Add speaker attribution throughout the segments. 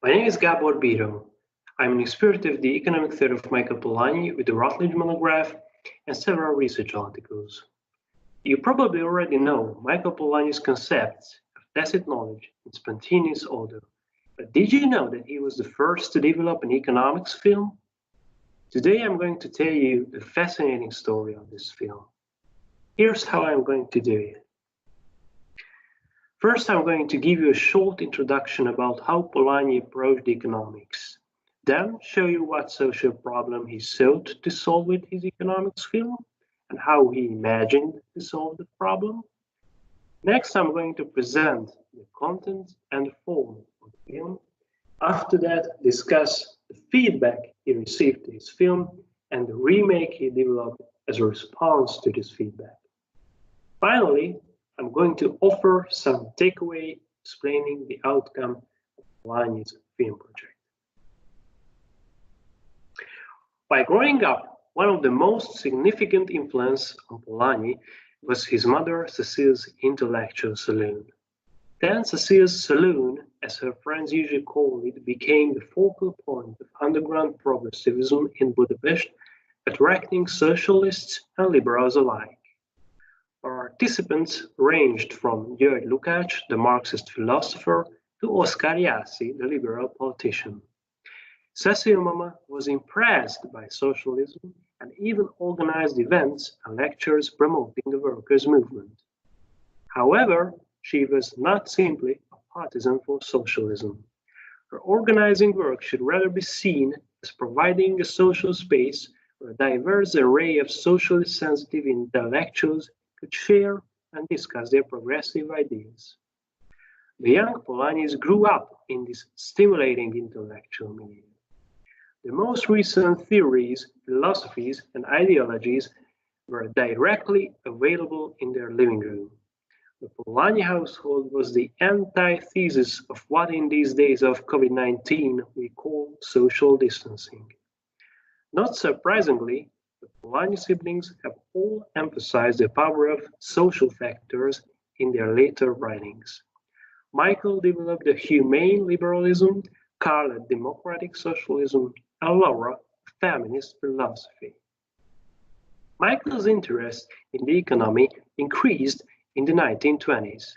Speaker 1: My name is Gabor Biro. I'm an expert of the economic theory of Michael Polanyi with the Routledge monograph and several research articles. You probably already know Michael Polanyi's concepts of tacit knowledge and spontaneous order. But did you know that he was the first to develop an economics film? Today I'm going to tell you the fascinating story of this film. Here's how I'm going to do it. First, I'm going to give you a short introduction about how Polanyi approached economics. Then, show you what social problem he sought to solve with his economics film and how he imagined to solve the problem. Next, I'm going to present the content and the form of the film. After that, discuss the feedback he received to his film and the remake he developed as a response to this feedback. Finally, I'm going to offer some takeaway explaining the outcome of Polanyi's film project. By growing up, one of the most significant influences on Polanyi was his mother Cecile's intellectual saloon. Then Cecile's saloon, as her friends usually called it, became the focal point of underground progressivism in Budapest, attracting socialists and liberals alike. Participants ranged from György Lukács, the Marxist philosopher, to Oscar Jászai, the liberal politician. Cecile Mama was impressed by socialism and even organized events and lectures promoting the workers' movement. However, she was not simply a partisan for socialism. Her organizing work should rather be seen as providing a social space where a diverse array of socially sensitive intellectuals could share and discuss their progressive ideas. The young Polanyis grew up in this stimulating intellectual milieu. The most recent theories, philosophies, and ideologies were directly available in their living room. The Polanyi household was the antithesis of what in these days of COVID-19 we call social distancing. Not surprisingly, the Polanyi siblings have all emphasized the power of social factors in their later writings. Michael developed a humane liberalism, Carl a democratic socialism, and Laura a feminist philosophy. Michael's interest in the economy increased in the 1920s.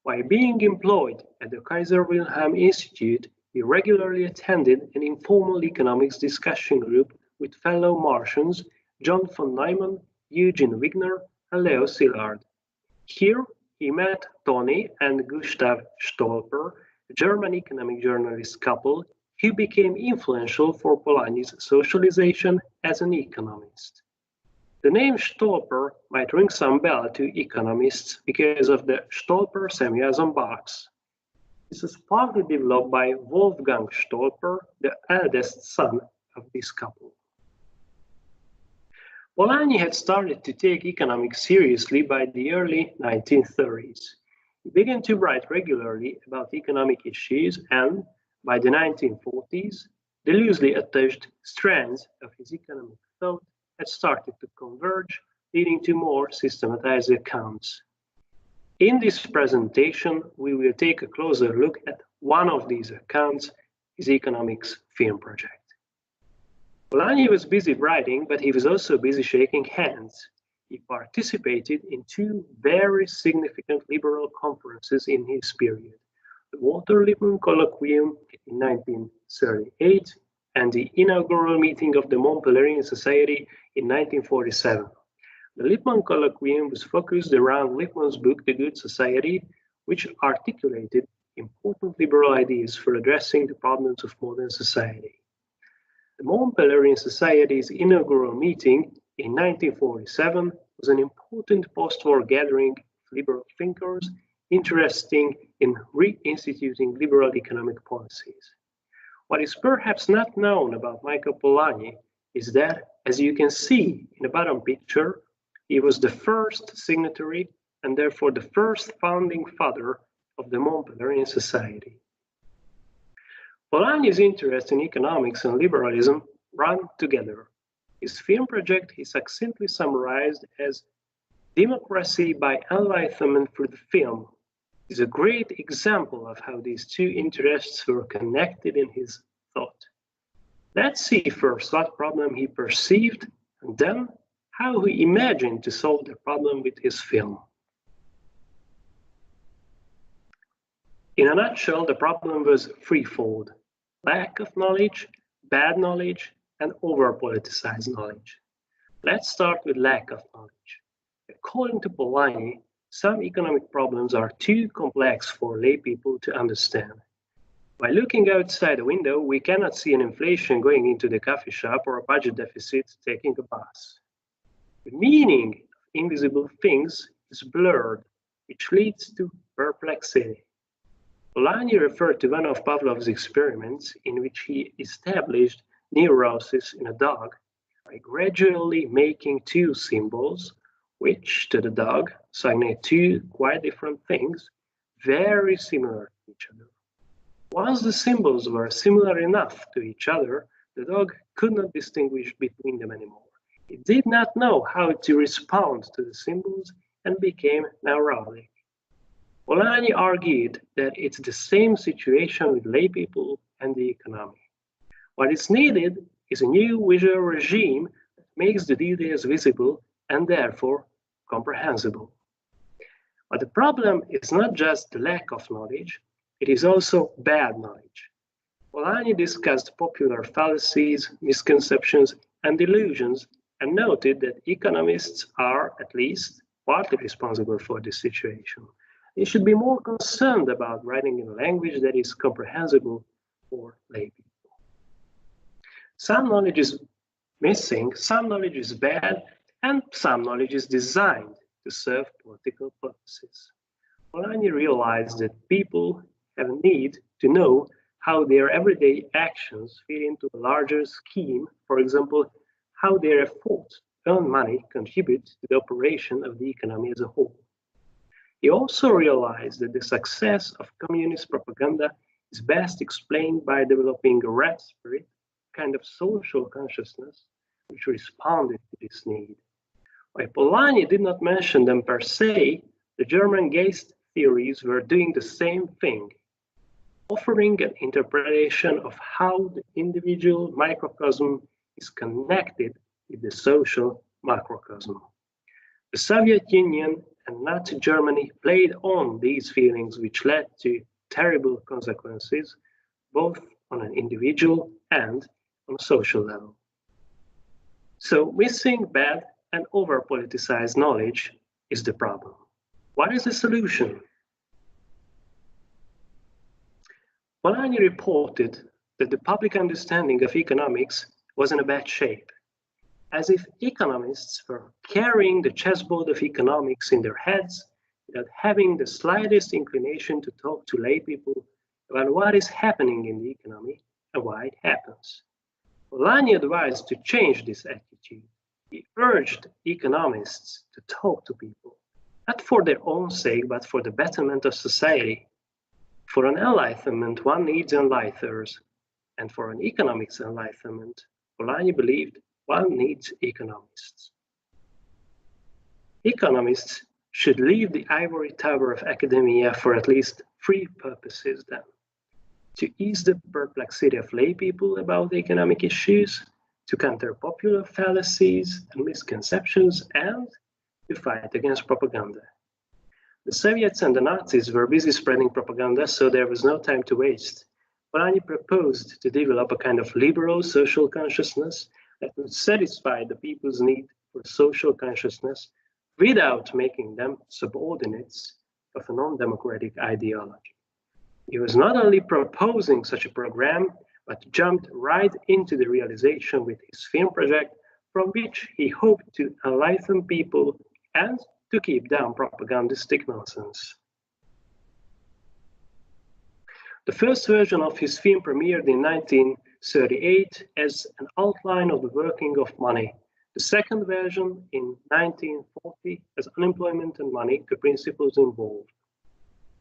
Speaker 1: While being employed at the Kaiser Wilhelm Institute, he regularly attended an informal economics discussion group with fellow Martians John von Neumann, Eugene Wigner, and Leo Szilard. Here, he met Tony and Gustav Stolper, a German economic journalist couple who became influential for Polanyi's socialization as an economist. The name Stolper might ring some bell to economists because of the Stolper-Samuelson box. This was partly developed by Wolfgang Stolper, the eldest son of this couple. Polanyi had started to take economics seriously by the early 1930s. He began to write regularly about economic issues and, by the 1940s, the loosely attached strands of his economic thought had started to converge, leading to more systematized accounts. In this presentation, we will take a closer look at one of these accounts, his economics film project. Polanyi was busy writing, but he was also busy shaking hands. He participated in two very significant liberal conferences in his period, the Walter Lippmann Colloquium in 1938 and the inaugural meeting of the Montpellieran Society in 1947. The Lippmann Colloquium was focused around Lippmann's book, The Good Society, which articulated important liberal ideas for addressing the problems of modern society. The Montpellieran Society's inaugural meeting in 1947 was an important post-war gathering of liberal thinkers interested in reinstituting liberal economic policies. What is perhaps not known about Michael Polanyi is that, as you can see in the bottom picture, he was the first signatory and therefore the first founding father of the Montpellieran Society. Polanyi's interest in economics and liberalism ran together. His film project he succinctly summarized as democracy by enlightenment through the film. is a great example of how these two interests were connected in his thought. Let's see first what problem he perceived and then how he imagined to solve the problem with his film. In a nutshell, the problem was threefold: lack of knowledge, bad knowledge, and over-politicized knowledge. Let's start with lack of knowledge. According to Polanyi, some economic problems are too complex for lay people to understand. By looking outside the window, we cannot see an inflation going into the coffee shop or a budget deficit taking a bus. The meaning of invisible things is blurred, which leads to perplexity. Polanyi referred to one of Pavlov's experiments in which he established neurosis in a dog by gradually making two symbols, which to the dog signify two quite different things, very similar to each other. Once the symbols were similar enough to each other, the dog could not distinguish between them anymore. It did not know how to respond to the symbols and became neurotic. Polanyi argued that it's the same situation with lay people and the economy. What is needed is a new visual regime that makes the details visible and therefore comprehensible. But the problem is not just the lack of knowledge, it is also bad knowledge. Polanyi discussed popular fallacies, misconceptions, and delusions and noted that economists are, at least, partly responsible for this situation. They should be more concerned about writing in a language that is comprehensible for lay people. Some knowledge is missing, some knowledge is bad, and some knowledge is designed to serve political purposes. Polanyi realized that people have a need to know how their everyday actions fit into a larger scheme, for example, how their efforts to earn money contribute to the operation of the economy as a whole. He also realized that the success of communist propaganda is best explained by developing a red spirit, a kind of social consciousness, which responded to this need. While Polanyi did not mention them per se, the German Geist theories were doing the same thing, offering an interpretation of how the individual microcosm is connected with the social macrocosm. The Soviet Union and Nazi Germany played on these feelings, which led to terrible consequences, both on an individual and on a social level. So missing bad and over-politicized knowledge is the problem. What is the solution? Polanyi reported that the public understanding of economics was in a bad shape, as if economists were carrying the chessboard of economics in their heads without having the slightest inclination to talk to lay people about what is happening in the economy and why it happens. Polanyi advised to change this attitude. He urged economists to talk to people, not for their own sake, but for the betterment of society. For an enlightenment, one needs enlighteners, and for an economics enlightenment, Polanyi believed one needs economists. Economists should leave the ivory tower of academia for at least three purposes then: to ease the perplexity of lay people about economic issues, to counter popular fallacies and misconceptions, and to fight against propaganda. The Soviets and the Nazis were busy spreading propaganda, so there was no time to waste. Polanyi proposed to develop a kind of liberal social consciousness that would satisfy the people's need for social consciousness without making them subordinates of a non-democratic ideology. He was not only proposing such a program, but jumped right into the realization with his film project, from which he hoped to enlighten people and to keep down propagandistic nonsense. The first version of his film premiered in 1938 as an outline of the working of money. The second version in 1940 as unemployment and money, the principles involved.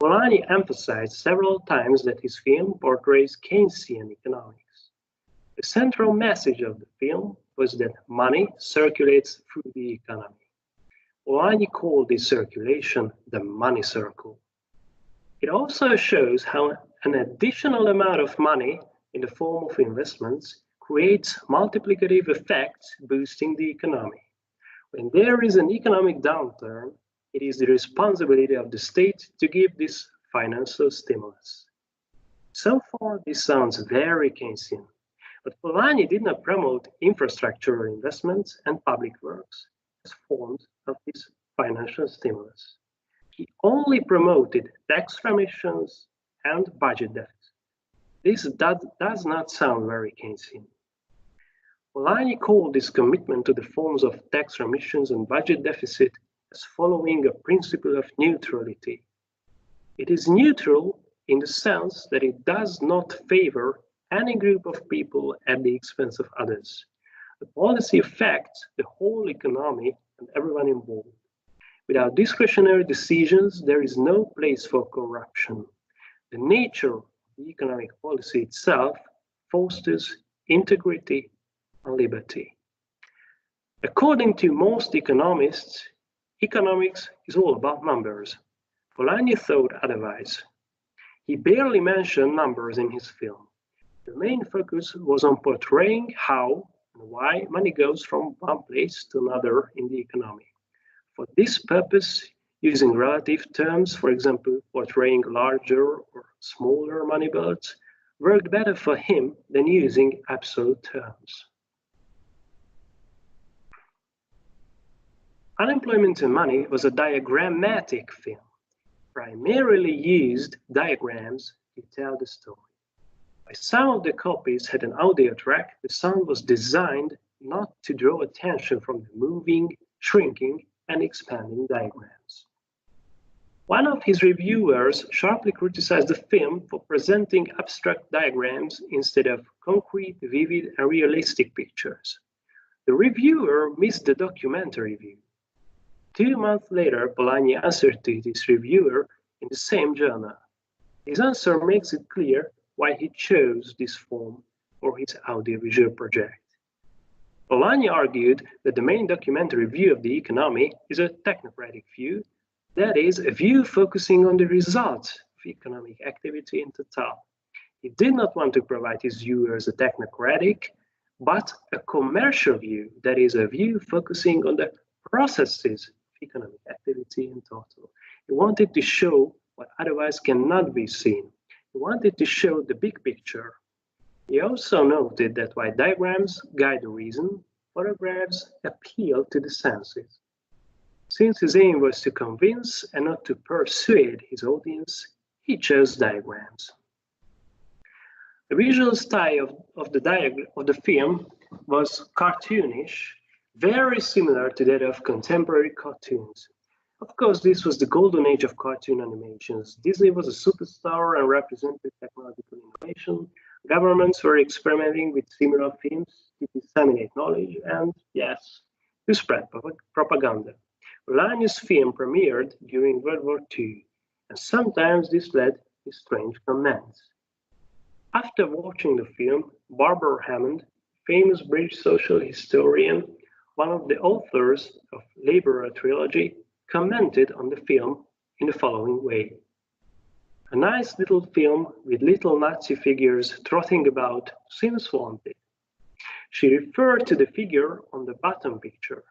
Speaker 1: Polanyi emphasized several times that his film portrays Keynesian economics. The central message of the film was that money circulates through the economy. Polanyi called this circulation the money circle. It also shows how an additional amount of money in the form of investments creates multiplicative effects boosting the economy. When there is an economic downturn, it is the responsibility of the state to give this financial stimulus. So far, this sounds very Keynesian, but Polanyi did not promote infrastructural investments and public works as forms of this financial stimulus. He only promoted tax remissions and budget deficit. This does not sound very Keynesian. Polanyi called this commitment to the forms of tax remissions and budget deficit as following a principle of neutrality. It is neutral in the sense that it does not favor any group of people at the expense of others. The policy affects the whole economy and everyone involved. Without discretionary decisions, there is no place for corruption. The nature of the economic policy itself fosters integrity and liberty. According to most economists, economics is all about numbers. Polanyi thought otherwise. He barely mentioned numbers in his film. The main focus was on portraying how and why money goes from one place to another in the economy. For this purpose, using relative terms, for example, portraying larger or smaller money belts, worked better for him than using absolute terms. Unemployment and Money was a diagrammatic film, primarily used diagrams to tell the story. While some of the copies had an audio track, the sound was designed not to draw attention from the moving, shrinking, and expanding diagrams. One of his reviewers sharply criticized the film for presenting abstract diagrams instead of concrete, vivid, and realistic pictures. The reviewer missed the documentary view. 2 months later, Polanyi answered to this reviewer in the same journal. His answer makes it clear why he chose this form for his audiovisual project. Polanyi argued that the main documentary view of the economy is a technocratic view, that is, a view focusing on the results of economic activity in total. He did not want to provide his viewers a technocratic, but a commercial view, that is, a view focusing on the processes of economic activity in total. He wanted to show what otherwise cannot be seen. He wanted to show the big picture. He also noted that while diagrams guide the reason, photographs appeal to the senses. Since his aim was to convince and not to persuade his audience, he chose diagrams. The visual style of the film was cartoonish, very similar to that of contemporary cartoons. Of course, this was the golden age of cartoon animations. Disney was a superstar and represented technological innovation. Governments were experimenting with similar themes to disseminate knowledge and, yes, to spread propaganda. Polanyi's film premiered during World War II, and sometimes this led to strange comments. After watching the film, Barbara Hammond, famous British social historian, one of the authors of Labour trilogy, commented on the film in the following way. A nice little film with little Nazi figures trotting about seems wanted. She referred to the figure on the bottom picture.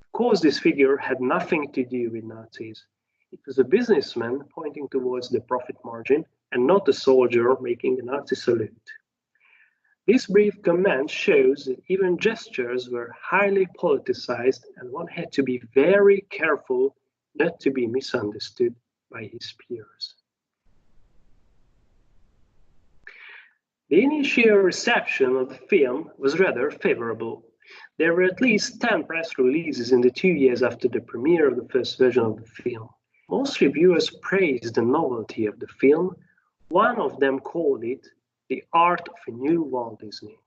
Speaker 1: Of course, this figure had nothing to do with Nazis. It was a businessman pointing towards the profit margin and not a soldier making a Nazi salute. This brief comment shows that even gestures were highly politicized and one had to be very careful not to be misunderstood by his peers. The initial reception of the film was rather favorable. There were at least 10 press releases in the 2 years after the premiere of the first version of the film. Most reviewers praised the novelty of the film. One of them called it the art of a new Walt Disney.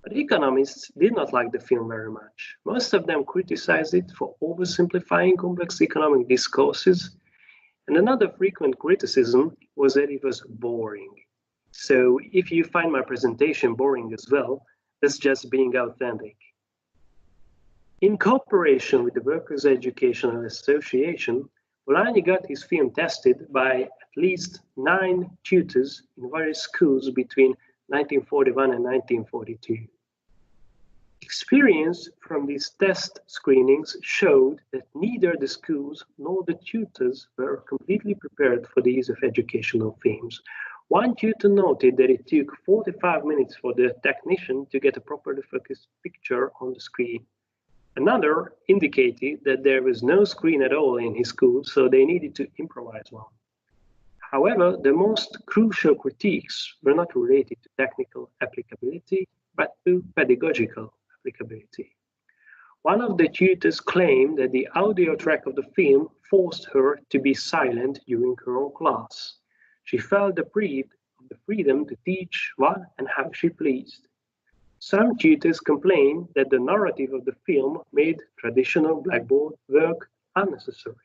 Speaker 1: But economists did not like the film very much. Most of them criticized it for oversimplifying complex economic discourses, and another frequent criticism was that it was boring. So if you find my presentation boring as well, that's just being authentic. In cooperation with the Workers' Educational Association, Polanyi got his film tested by at least 9 tutors in various schools between 1941 and 1942. Experience from these test screenings showed that neither the schools nor the tutors were completely prepared for the use of educational films. One tutor noted that it took 45 minutes for the technician to get a properly focused picture on the screen. Another indicated that there was no screen at all in his school, so they needed to improvise one. However, the most crucial critiques were not related to technical applicability, but to pedagogical applicability. One of the tutors claimed that the audio track of the film forced her to be silent during her own class. She felt deprived of the freedom to teach what and how she pleased. Some tutors complained that the narrative of the film made traditional blackboard work unnecessary.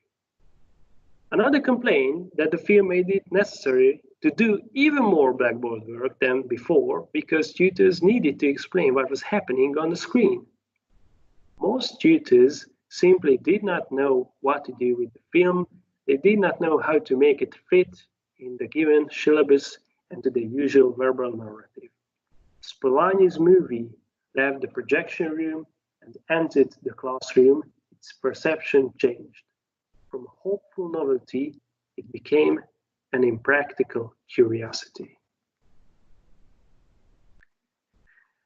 Speaker 1: Another complained that the film made it necessary to do even more blackboard work than before because tutors needed to explain what was happening on the screen. Most tutors simply did not know what to do with the film. They did not know how to make it fit in the given syllabus and to the usual verbal narrative. As Polanyi's movie left the projection room and entered the classroom, its perception changed. From a hopeful novelty, it became an impractical curiosity.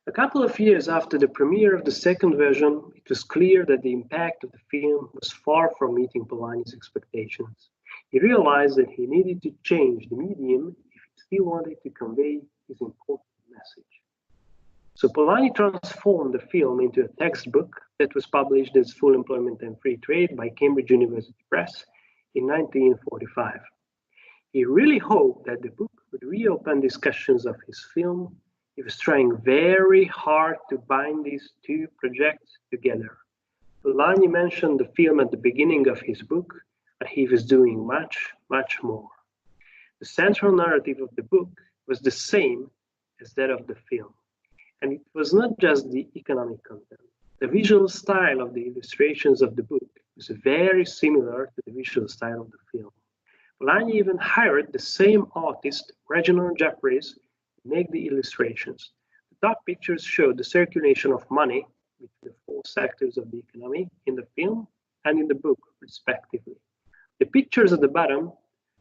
Speaker 1: A couple of years after the premiere of the second version, it was clear that the impact of the film was far from meeting Polanyi's expectations. He realized that he needed to change the medium if he still wanted to convey his important message. So Polanyi transformed the film into a textbook that was published as Full Employment and Free Trade by Cambridge University Press in 1945. He really hoped that the book would reopen discussions of his film. He was trying very hard to bind these two projects together. Polanyi mentioned the film at the beginning of his book, but he was doing much, much more. The central narrative of the book was the same as that of the film. And it was not just the economic content. The visual style of the illustrations of the book was very similar to the visual style of the film. Polanyi even hired the same artist, Reginald Jeffreys, to make the illustrations. The top pictures showed the circulation of money between the four sectors of the economy in the film and in the book, respectively. The pictures at the bottom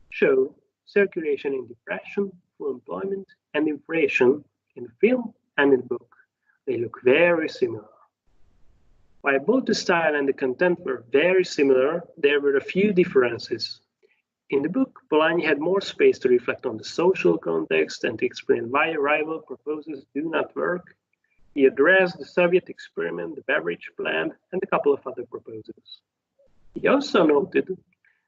Speaker 1: show circulation in depression, full employment, and inflation in the film and in the book. They look very similar. While both the style and the content were very similar, there were a few differences. In the book, Polanyi had more space to reflect on the social context and to explain why rival proposals do not work. He addressed the Soviet experiment, the beverage plant, and a couple of other proposals. He also noted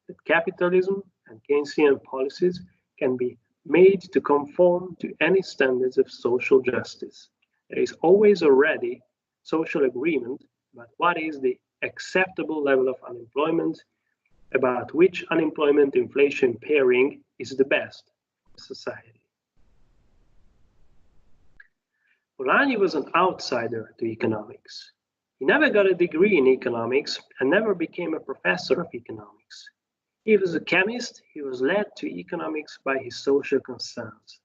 Speaker 1: that capitalism and Keynesian policies can be made to conform to any standards of social justice. There is always already social agreement about what is the acceptable level of unemployment, about which unemployment inflation pairing is the best for society. Polanyi was an outsider to economics. He never got a degree in economics and never became a professor of economics. He was a chemist. He was led to economics by his social concerns.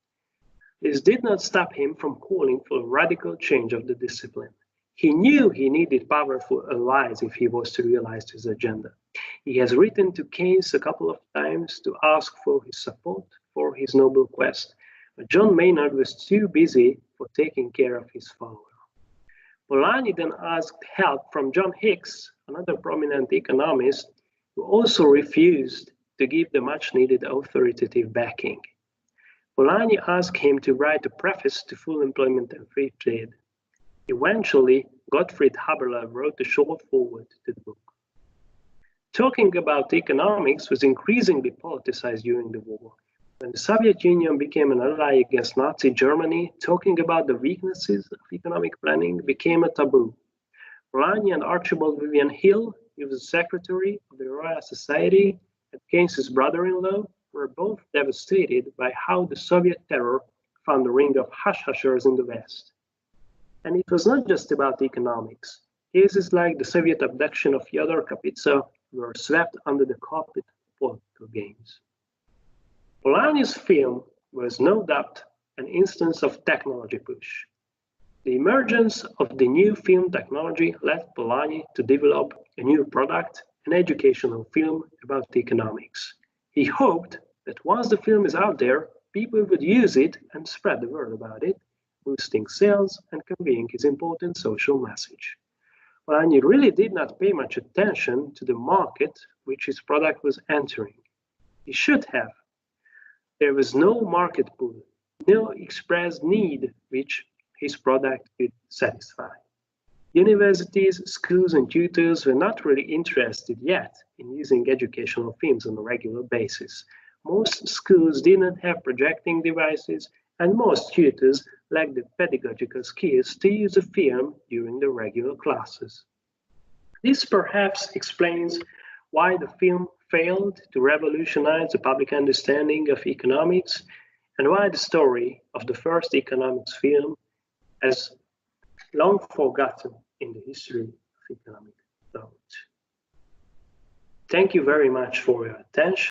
Speaker 1: This did not stop him from calling for a radical change of the discipline. He knew he needed powerful allies if he was to realize his agenda. He has written to Keynes a couple of times to ask for his support for his noble quest, but John Maynard was too busy for taking care of his follower. Polanyi then asked help from John Hicks, another prominent economist, who also refused to give the much-needed authoritative backing. Polanyi asked him to write a preface to Full Employment and Free Trade. Eventually, Gottfried Haberler wrote a short foreword to the book. Talking about economics was increasingly politicized during the war. When the Soviet Union became an ally against Nazi Germany, talking about the weaknesses of economic planning became a taboo. Polanyi and Archibald Vivian Hill, he was the secretary of the Royal Society and Keynes's brother-in-law, were both devastated by how the Soviet terror found a ring of hush-hushers in the West. And it was not just about economics. Cases like the Soviet abduction of Fyodor Kapitsa were swept under the carpet political games. Polanyi's film was no doubt an instance of technology push. The emergence of the new film technology led Polanyi to develop a new product, an educational film about economics. He hoped that once the film is out there, people would use it and spread the word about it, boosting sales and conveying his important social message. Polanyi really did not pay much attention to the market which his product was entering. He should have. There was no market pull, no expressed need which his product could satisfy. Universities, schools, and tutors were not really interested yet in using educational films on a regular basis. Most schools did not have projecting devices, and most tutors lacked the pedagogical skills to use a film during the regular classes. This perhaps explains why the film failed to revolutionize the public understanding of economics and why the story of the first economics film has long forgotten in the history of economic thought. Thank you very much for your attention.